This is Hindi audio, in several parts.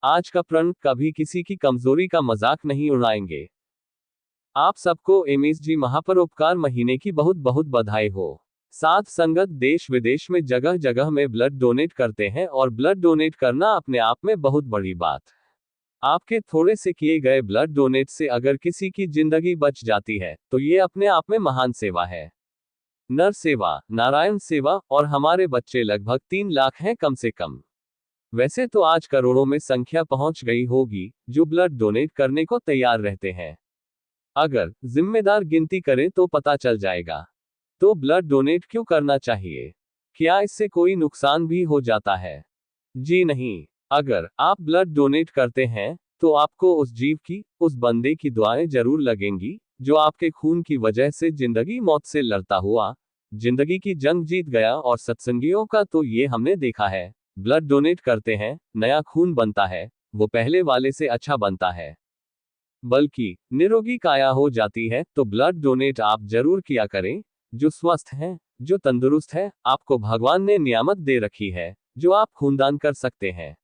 आज का प्रण कभी किसी की कमजोरी का मजाक नहीं उड़ाएंगे। आप सबको एमएसजी महापरोपकार महीने की बहुत बहुत बधाई हो। साथ संगत देश विदेश में जगह जगह में ब्लड डोनेट करते हैं और ब्लड डोनेट करना अपने आप में बहुत बड़ी बात। आपके थोड़े से किए गए ब्लड डोनेट से अगर किसी की जिंदगी बच जाती है तो ये अपने आप में महान सेवा है। नर सेवा, नारायण सेवा, और हमारे बच्चे लगभग 3 लाख हैं कम से कम। वैसे तो आज करोड़ों में संख्या पहुंच गई होगी जो ब्लड डोनेट करने को तैयार रहते हैं। अगर जिम्मेदार गिनती करें तो पता चल जाएगा। तो ब्लड डोनेट क्यों करना चाहिए? क्या इससे कोई नुकसान भी हो जाता है? जी नहीं। अगर आप ब्लड डोनेट करते हैं तो आपको उस जीव की, उस बंदे की दुआएं जरूर लगेंगी जो आपके खून की वजह से जिंदगी मौत से लड़ता हुआ जिंदगी की जंग जीत गया। और सत्संगियों का तो ये हमने देखा है, ब्लड डोनेट करते हैं, नया खून बनता है, वो पहले वाले से अच्छा बनता है, बल्कि निरोगी काया हो जाती है। तो ब्लड डोनेट आप जरूर किया करें। जो स्वस्थ हैं, जो तंदुरुस्त है, आपको भगवान ने नियामत दे रखी है जो आप खूनदान कर सकते हैं।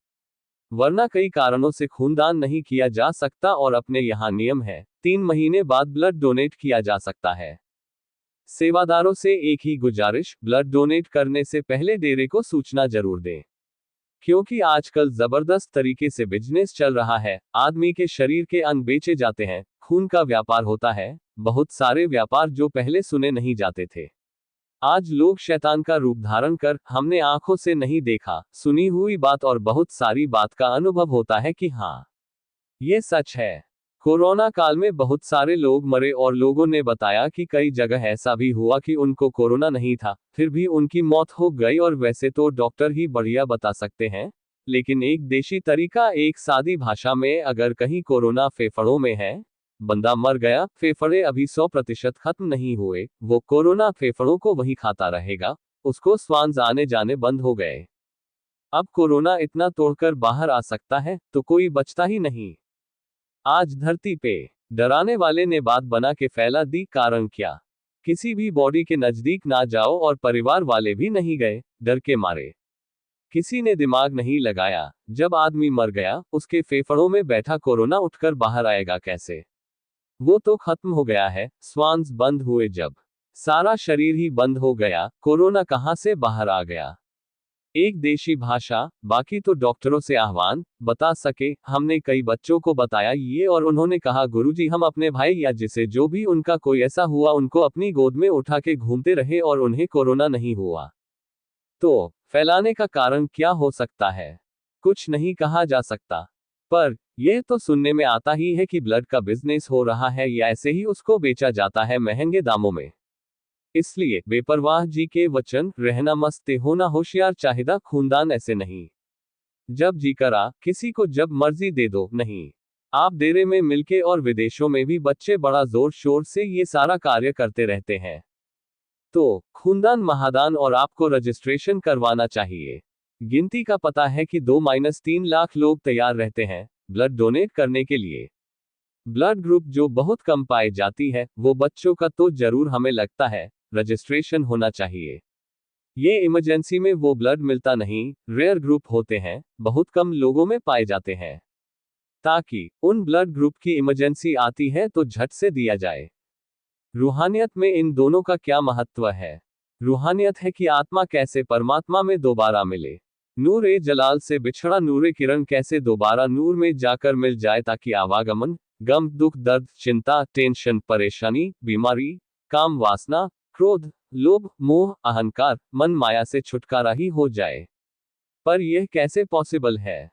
वरना कई कारणों से खूनदान नहीं किया जा सकता और अपने यहाँ नियम है, 3 महीने बाद ब्लड डोनेट किया जा सकता है। सेवादारों से एक ही गुजारिश, ब्लड डोनेट करने से पहले डेरे को सूचना जरूर दें। क्योंकि आजकल जबरदस्त तरीके से बिजनेस चल रहा है, आदमी के शरीर के अंग बेचे जाते हैं, खून का व्यापार होता है, बहुत सारे व्यापार जो पहले सुने नहीं जाते थे। आज लोग शैतान का रूप धारण कर, हमने आंखों से नहीं देखा, सुनी हुई बात और बहुत सारी बात का अनुभव होता है कि हाँ, ये सच है। कोरोना काल में बहुत सारे लोग मरे और लोगों ने बताया कि कई जगह ऐसा भी हुआ कि उनको कोरोना नहीं था, फिर भी उनकी मौत हो गई। और वैसे तो डॉक्टर ही बढ़िया बता सकते हैं, लेकिन एक देशी तरीका, एक सादी भाषा में, अगर कहीं कोरोना फेफड़ों में है, बंदा मर गया, फेफड़े अभी 100% खत्म नहीं हुए, वो कोरोना फेफड़ों को वही खाता रहेगा, उसको श्वास आने जाने बंद हो गए। अब कोरोना इतना तोड़कर बाहर आ सकता है तो कोई बचता ही नहीं। आज धरती पे डराने वाले ने बात बना के फैला दी, कारण क्या? किसी भी बॉडी के नजदीक ना जाओ, और परिवार वाले भी नहीं गए, डर के मारे। किसी ने दिमाग नहीं लगाया, जब आदमी मर गया, उसके फेफड़ों में बैठा कोरोना उठकर बाहर आएगा कैसे? वो तो खत्म हो गया है। श्वास बंद हुए जब, सारा शरीर ही बंद हो गया, कोरोना कहां से बाहर आ गया? एक देशी भाषा, बाकी तो डॉक्टरों से आह्वान, बता सके। हमने कई बच्चों को बताया ये और उन्होंने कहा, गुरुजी हम अपने भाई या जिसे जो भी उनका कोई ऐसा हुआ उनको अपनी गोद में उठा के घूमते रहे और उन्हें कोरोना नहीं हुआ। तो फैलाने का कारण क्या हो सकता है? कुछ नहीं कहा जा सकता, पर यह तो सुनने में आता ही है कि ब्लड का बिजनेस हो रहा है या ऐसे ही उसको बेचा जाता है महंगे दामों में। इसलिए बेपरवाह जी के वचन, रहना मस्ते होना होशियार चाहिदा खूनदान ऐसे नहीं। जब जी करा किसी को जब मर्जी दे दो, नहीं। आप डेरे में मिलके, और विदेशों में भी बच्चे बड़ा जोर शोर से ये सारा कार्य करते रहते हैं। तो खूनदान महादान, और आपको रजिस्ट्रेशन करवाना चाहिए। गिनती का पता है कि 2-3 लाख लोग तैयार रहते हैं ब्लड डोनेट करने के लिए। ब्लड ग्रुप जो बहुत कम पाई जाती है वो बच्चों का, तो जरूर हमें लगता है रजिस्ट्रेशन होना चाहिए। ये इमरजेंसी में वो ब्लड मिलता नहीं, रेयर ग्रुप होते हैं, बहुत कम लोगों में पाए जाते हैं, ताकि उन ब्लड ग्रुप की इमरजेंसी आती है तो झट से दिया जाए। रूहानियत में इन दोनों का क्या महत्व है? रूहानियत है कि आत्मा कैसे परमात्मा में दोबारा मिले। नूर ए जलाल से बिछड़ा नूरे किरण कैसे दोबारा नूर में जाकर मिल जाए, ताकि आवागमन, गम, दुख, दर्द, चिंता, टेंशन, परेशानी, बीमारी, काम, वासना, क्रोध, लोभ, मोह, अहंकार, मन माया से छुटकारा ही हो जाए। पर यह कैसे पॉसिबल है?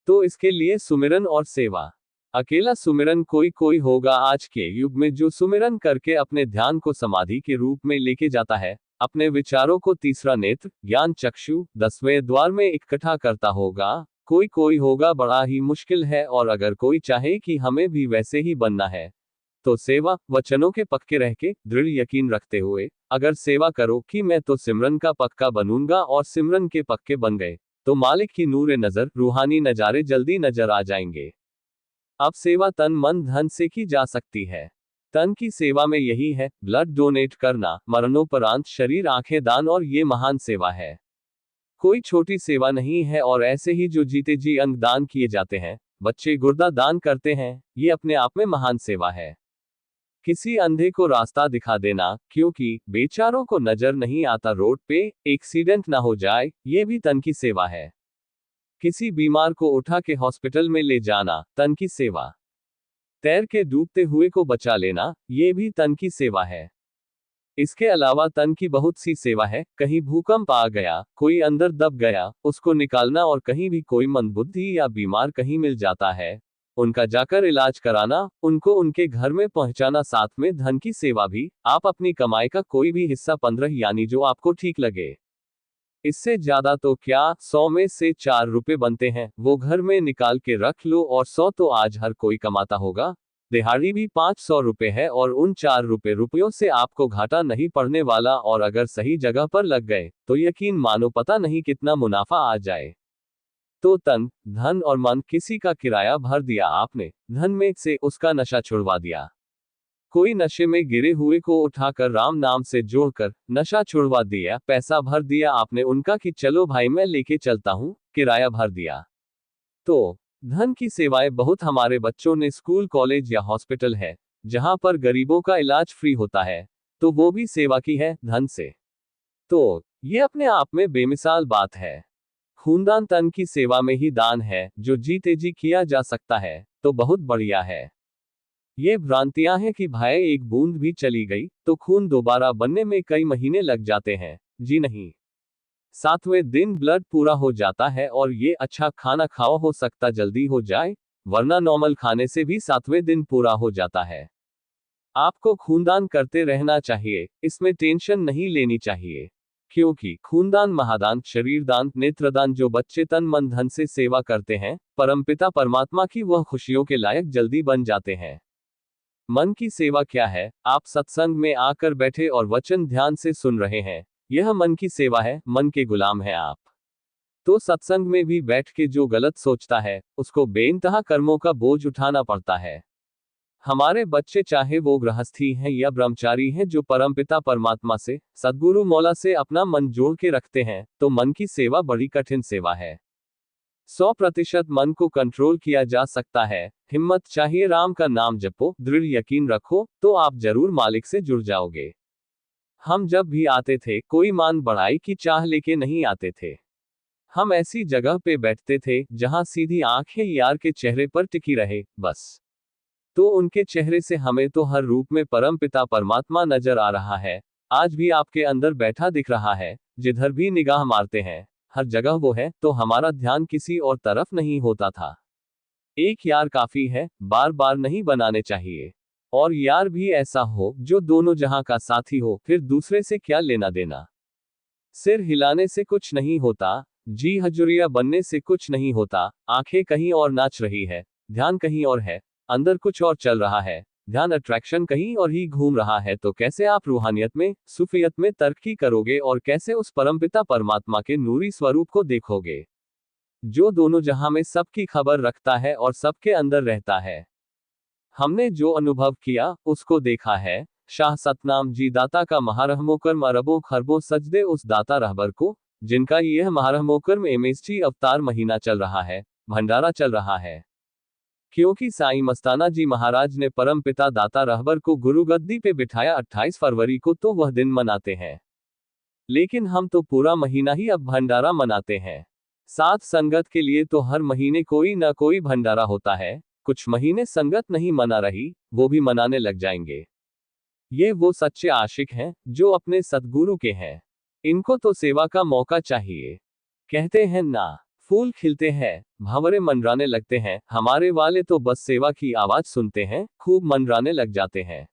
तो इसके लिए सुमिरन और सेवा। अकेला सुमिरन कोई कोई होगा आज के युग में जो सुमिरन करके अपने ध्यान को समाधि के रूप में लेके जाता है, अपने विचारों को तीसरा नेत्र, ज्ञान चक्षु, 10वें द्वार में इकट्ठा करता होगा। कोई कोई होगा, बड़ा ही मुश्किल है। और अगर कोई चाहे कि हमें भी वैसे ही बनना है, तो सेवा वचनों के पक्के रह के, दृढ़ यकीन रखते हुए अगर सेवा करो कि मैं तो सिमरन का पक्का बनूंगा, और सिमरन के पक्के बन गए तो मालिक की नूरे नजर, रूहानी नजारे जल्दी नजर आ जाएंगे। अब सेवा तन मन धन से की जा सकती है। तन की सेवा में यही है, ब्लड डोनेट करना, मरणोपरांत शरीर आंखें दान, और ये महान सेवा है। कोई छोटी सेवा नहीं है। और ऐसे ही जो जीते जी अंग दान किए जाते हैं, बच्चे गुर्दा दान करते हैं, ये अपने आप में महान सेवा है। किसी अंधे को रास्ता दिखा देना, क्योंकि बेचारों को नजर नहीं आता रोड पे एक्सीडेंट ना हो जाए, ये भी तन की सेवा है। किसी बीमार को उठा के हॉस्पिटल में ले जाना, तन की सेवा। तैर के डूबते हुए को बचा लेना, ये भी तन की सेवा है। इसके अलावा तन की बहुत सी सेवा है। कहीं भूकंप आ गया, कोई अंदर दब गया, उसको निकालना, और कहीं भी कोई मंदबुद्धि या बीमार कहीं मिल जाता है, उनका जाकर इलाज कराना, उनको उनके घर में पहुंचाना। साथ में धन की सेवा भी, आप अपनी कमाई का कोई भी हिस्सा 15 यानी जो आपको ठीक लगे, इससे ज्यादा तो क्या, 100 में से 4 रुपए बनते हैं, वो घर में निकाल के रख लो। और 100 तो आज हर कोई कमाता होगा, दिहाड़ी भी 500 रुपए है, और उन 4 रुपयों से आपको घाटा नहीं पड़ने वाला। और अगर सही जगह पर लग गए, तो यकीन मानो पता नहीं कितना मुनाफा आ जाए। तो तन, धन और मन, किसी का किराया भर दिया आपने, धन में से उसका नशा छुड़वा दिया। कोई नशे में गिरे हुए को उठाकर राम नाम से जोड़कर नशा छुड़वा दिया, पैसा भर दिया आपने उनका कि चलो भाई मैं लेके चलता हूं, किराया भर दिया। तो धन की सेवाएं बहुत, हमारे बच्चों ने स्कूल कॉलेज या हॉस्पिटल है जहां पर गरीबों का इलाज फ्री होता है, तो वो भी सेवा की है धन से। तो ये अपने आप में बेमिसाल बात है। खूनदान तन की सेवा में ही दान है, जो जीते जी किया जा सकता है, तो बहुत बढ़िया है। ये भ्रांतियां हैं कि भाई एक बूंद भी चली गई तो खून दोबारा बनने में कई महीने लग जाते हैं। जी नहीं, 7वें दिन ब्लड पूरा हो जाता है। और ये अच्छा खाना खाओ, हो सकता जल्दी हो जाए, वरना नॉर्मल खाने से भी 7वें दिन पूरा हो जाता है। आपको खूनदान करते रहना चाहिए, इसमें टेंशन नहीं लेनी चाहिए, क्योंकि खूनदान, महादान, शरीरदान, नेत्रदान, जो बच्चे तन मन धन से सेवा करते हैं, परमपिता परमात्मा की वह खुशियों के लायक जल्दी बन जाते हैं। मन की सेवा क्या है? आप सत्संग में आकर बैठे और वचन ध्यान से सुन रहे हैं, यह मन की सेवा है, मन के गुलाम हैं आप। तो सत्संग में भी बैठ के जो गलत सोचता है, उसको बेइंतहा कर्मों का बोझ उठाना पड़ता है। हमारे बच्चे चाहे वो गृहस्थी हैं या ब्रह्मचारी हैं, जो परमपिता परमात्मा से, सद्गुरु मौला से अपना मन जोड़ के रखते हैं, तो मन की सेवा बड़ी कठिन सेवा है। 100% मन को कंट्रोल किया जा सकता है। हिम्मत चाहिए, राम का नाम जपो, दृढ़ यकीन रखो, तो आप जरूर मालिक से जुड़ जाओगे। हम जब भी आते थे, कोई मान बढ़ाई की चाह लेके नहीं आते थे। हम ऐसी जगह पे बैठते थे जहां सीधी आंखें यार के चेहरे पर टिकी रहे, बस। तो उनके चेहरे से हमें तो हर रूप में परम पिता परमात्मा नजर आ रहा है। आज भी आपके अंदर बैठा दिख रहा है। जिधर भी निगाह मारते हैं, हर जगह वो है, तो हमारा ध्यान किसी और तरफ नहीं होता था। एक यार काफी है, बार बार नहीं बनाने चाहिए। और यार भी ऐसा हो जो दोनों जहां का साथी हो, फिर दूसरे से क्या लेना देना। सिर हिलाने से कुछ नहीं होता, जी हजूरिया बनने से कुछ नहीं होता। आंखें कहीं और नाच रही है, ध्यान कहीं और है, अंदर कुछ और चल रहा है, ध्यान अट्रैक्शन कहीं और ही घूम रहा है। तो कैसे आप रूहानियत में, सूफियत में तरक्की करोगे, और कैसे उस परमपिता परमात्मा के नूरी स्वरूप को देखोगे, जो दोनों जहां में सबकी खबर रखता है और सबके अंदर रहता है। हमने जो अनुभव किया, उसको देखा है। शाह सतनाम जी दाता का महारहमोकर्म, अरबों खरबों सजदे उस दाता रहबर को, जिनका यह महारहमोकर्म एमएसजी अवतार महीना चल रहा है, भंडारा चल रहा है। क्योंकि साईं मस्ताना जी महाराज ने परम पिता दाता रहबर को गुरु गद्दी पे बिठाया 28 फरवरी को, तो वह दिन मनाते हैं। लेकिन हम तो पूरा महीना ही अब भंडारा मनाते हैं। साथ संगत के लिए तो हर महीने कोई ना कोई भंडारा होता है। कुछ महीने संगत नहीं मना रही, वो भी मनाने लग जाएंगे। ये वो सच्चे आशिक हैं, जो अपने सद्गुरु के हैं। इनको तो सेवा का मौका चाहिए। कहते हैं ना, फूल खिलते हैं, भंवरे मंडराने लगते हैं, हमारे वाले तो बस सेवा की आवाज सुनते हैं, खूब मंडराने लग जाते हैं।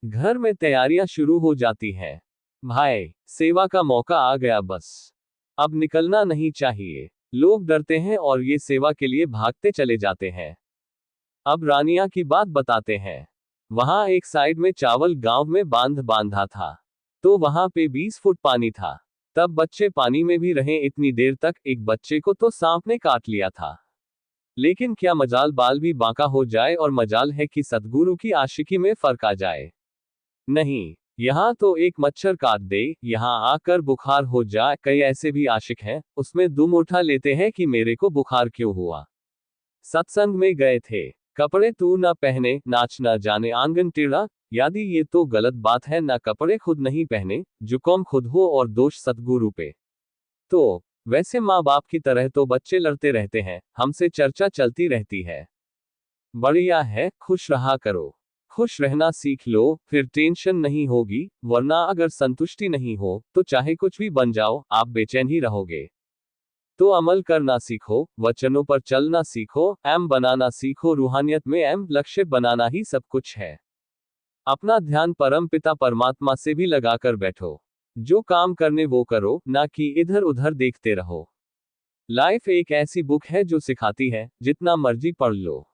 घर में तैयारियां शुरू हो जाती हैं। भाई, सेवा का मौका आ गया, बस अब निकलना नहीं चाहिए। लोग डरते हैं और ये सेवा के लिए भागते चले जाते हैं। अब रानिया की बात बताते हैं। वहां एक साइड में चावल गांव में बांधा था, तो वहां पे 20 फुट पानी था। तब बच्चे पानी में भी रहे इतनी देर तक। एक बच्चे को तो सांप ने काट लिया था। लेकिन क्या मजाल, बाल भी बांका हो जाए, और मजाल है कि सद्गुरु की आशिकी में फर्क आ जाए। नहीं, यहाँ तो एक मच्छर काट दे, यहाँ आकर बुखार हो जाए। कई ऐसे भी आशिक हैं, उसमें दुम उठा लेते हैं कि मेरे को बुखार क्यों हुआ। सत्संग में गए थे, कपड़े तू ना पहने, नाच ना जाने आंगन टेढ़ा। यदि ये तो गलत बात है, ना कपड़े खुद नहीं पहने, जुकाम खुद हो और दोष सतगुरु पे। तो वैसे माँ बाप की तरह तो बच्चे लड़ते रहते हैं, हमसे चर्चा चलती रहती है। बढ़िया है, खुश रहा करो। खुश रहना सीख लो, फिर टेंशन नहीं होगी, वरना अगर संतुष्टि नहीं हो तो चाहे कुछ भी बन जाओ, आप बेचैन ही रहोगे। तो अमल करना सीखो, वचनों पर चलना सीखो, एम बनाना सीखो। रूहानियत में एम लक्ष्य बनाना ही सब कुछ है। अपना ध्यान परम पिता परमात्मा से भी लगाकर बैठो। जो काम करने वो करो, ना कि इधर उधर देखते रहो। लाइफ एक ऐसी बुक है जो सिखाती है, जितना मर्जी पढ़ लो,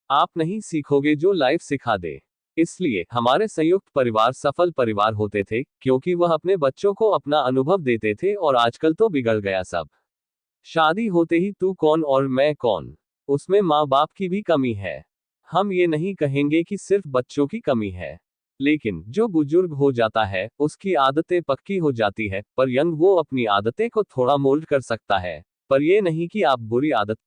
आप नहीं सीखोगे जो लाइफ सिखा दे। इसलिए हमारे संयुक्त परिवार सफल परिवार होते थे, क्योंकि वह अपने बच्चों को अपना अनुभव देते थे। और आजकल तो बिगड़ गया सब। शादी होते ही तू कौन और मैं कौन, उसमें माँ बाप की भी कमी है। हम ये नहीं कहेंगे कि सिर्फ बच्चों की कमी है, लेकिन जो बुजुर्ग हो जाता है उसकी आदतें पक्की हो जाती है, पर यंग वो अपनी आदतें को थोड़ा मोल्ड कर सकता है। पर ये नहीं कि आप बुरी आदत